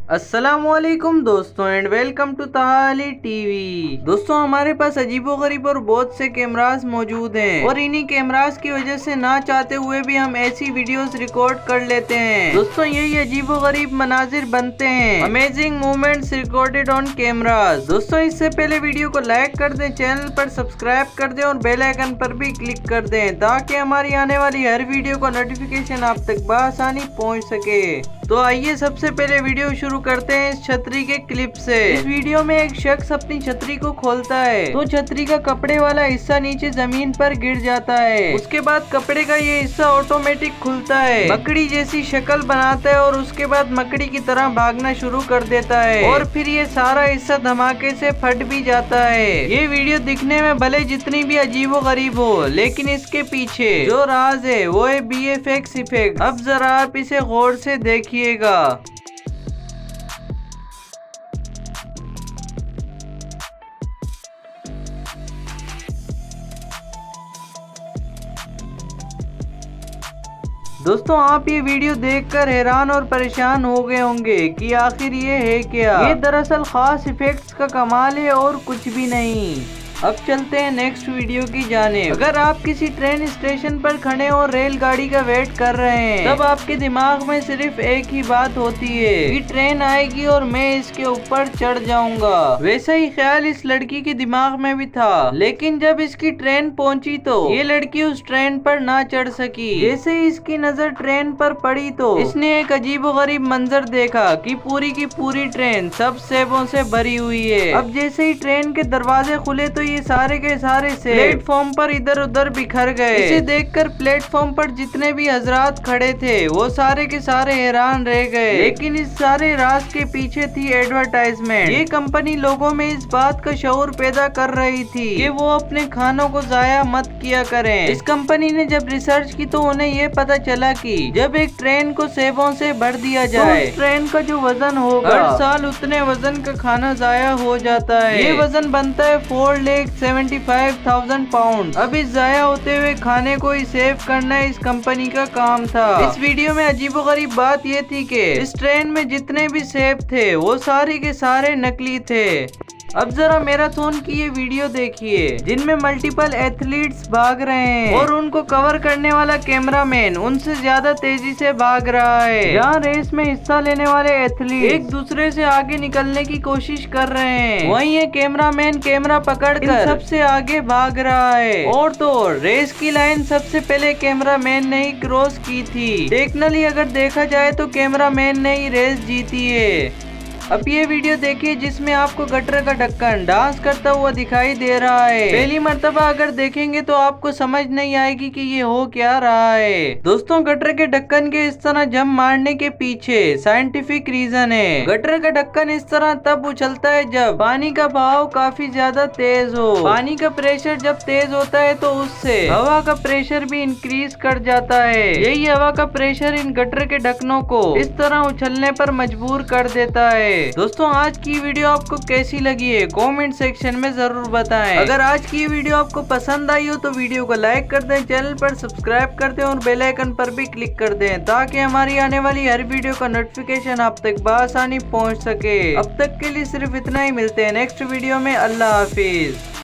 अस्सलामुअलैकुम दोस्तों and welcome to ताली टीवी। दोस्तों हमारे पास अजीबोगरीब और बहुत से कैमरास मौजूद हैं और इन्हीं कैमरास की वजह से ना चाहते हुए भी हम ऐसी वीडियोस रिकॉर्ड कर लेते हैं। दोस्तों यही अजीबोगरीब मनाजिर बनते हैं, amazing moments recorded on cameras. दोस्तों इससे पहले वीडियो को लाइक कर दें, चैनल पर सब्सक्राइब कर दें और बेल आइकन पर भी क्लिक कर दें ताकि हमारी आने वाली हर वीडियो का नोटिफिकेशन आप तक बआसानी पहुँच सके। तो आइए सबसे पहले वीडियो शुरू करते हैं इस छतरी के क्लिप से। इस वीडियो में एक शख्स अपनी छतरी को खोलता है तो छतरी का कपड़े वाला हिस्सा नीचे जमीन पर गिर जाता है। उसके बाद कपड़े का ये हिस्सा ऑटोमेटिक खुलता है, मकड़ी जैसी शक्ल बनाता है और उसके बाद मकड़ी की तरह भागना शुरू कर देता है और फिर ये सारा हिस्सा धमाके से फट भी जाता है। ये वीडियो दिखने में भले जितनी भी अजीबो गरीब हो, लेकिन इसके पीछे जो राज है वो है VFX इफेक्ट। अब जरा आप इसे गौर से देखिए। दोस्तों आप ये वीडियो देखकर हैरान और परेशान हो गए होंगे कि आखिर ये है क्या। ये दरअसल खास इफेक्ट्स का कमाल है और कुछ भी नहीं। अब चलते हैं नेक्स्ट वीडियो की जानिब। अगर आप किसी ट्रेन स्टेशन पर खड़े और रेलगाड़ी का वेट कर रहे हैं तब आपके दिमाग में सिर्फ एक ही बात होती है कि ट्रेन आएगी और मैं इसके ऊपर चढ़ जाऊंगा। वैसा ही ख्याल इस लड़की के दिमाग में भी था, लेकिन जब इसकी ट्रेन पहुंची तो ये लड़की उस ट्रेन पर ना चढ़ सकी। जैसे ही इसकी नजर ट्रेन पर पड़ी तो इसने एक अजीबोगरीब मंजर देखा कि पूरी की पूरी ट्रेन सब सेबों से भरी हुई है। अब जैसे ही ट्रेन के दरवाजे खुले तो ये सारे के सारे सेब प्लेटफॉर्म पर इधर उधर बिखर गए। इसे देखकर प्लेटफॉर्म पर जितने भी हजरात खड़े थे वो सारे के सारे हैरान रह गए। लेकिन इस सारे राज के पीछे थी एडवर्टाइजमेंट। ये कंपनी लोगों में इस बात का शऊर पैदा कर रही थी कि वो अपने खानों को जाया मत किया करें। इस कंपनी ने जब रिसर्च की तो उन्हें ये पता चला कि जब एक ट्रेन को सेबों से भर दिया जाए तो ट्रेन का जो वजन होगा हर साल उतने वजन का खाना जाया हो जाता है। ये वजन बनता है 4,75,000 पाउंड। अब इस जाया होते हुए खाने को ही सेव करना इस कंपनी का काम था। इस वीडियो में अजीबोगरीब बात ये थी कि इस ट्रेन में जितने भी सेब थे वो सारे के सारे नकली थे। अब जरा मैराथन की ये वीडियो देखिए जिनमें मल्टीपल एथलीट्स भाग रहे हैं और उनको कवर करने वाला कैमरामैन उनसे ज्यादा तेजी से भाग रहा है। जहाँ रेस में हिस्सा लेने वाले एथलीट एक दूसरे से आगे निकलने की कोशिश कर रहे हैं, वहीं ये कैमरामैन कैमरा पकड़कर सबसे आगे भाग रहा है। और तो और रेस की लाइन सबसे पहले कैमरामैन ने ही क्रॉस की थी। टेक्निकली अगर देखा जाए तो कैमरामैन ने ही रेस जीती है। अब ये वीडियो देखिए जिसमें आपको गटर का ढक्कन डांस करता हुआ दिखाई दे रहा है। पहली मर्तबा अगर देखेंगे तो आपको समझ नहीं आएगी कि ये हो क्या रहा है। दोस्तों गटर के ढक्कन के इस तरह जंप मारने के पीछे साइंटिफिक रीजन है। गटर का ढक्कन इस तरह तब उछलता है जब पानी का बहाव काफी ज्यादा तेज हो। पानी का प्रेशर जब तेज होता है तो उससे हवा का प्रेशर भी इंक्रीज कर जाता है। यही हवा का प्रेशर इन गटर के ढक्कनों को इस तरह उछलने पर मजबूर कर देता है। दोस्तों आज की वीडियो आपको कैसी लगी है कमेंट सेक्शन में जरूर बताएं। अगर आज की वीडियो आपको पसंद आई हो तो वीडियो को लाइक कर दें, चैनल पर सब्सक्राइब कर दें और बेल आइकन पर भी क्लिक कर दें ताकि हमारी आने वाली हर वीडियो का नोटिफिकेशन आप तक बआसानी पहुंच सके। अब तक के लिए सिर्फ इतना ही, मिलते हैं नेक्स्ट वीडियो में। अल्लाह हाफिज।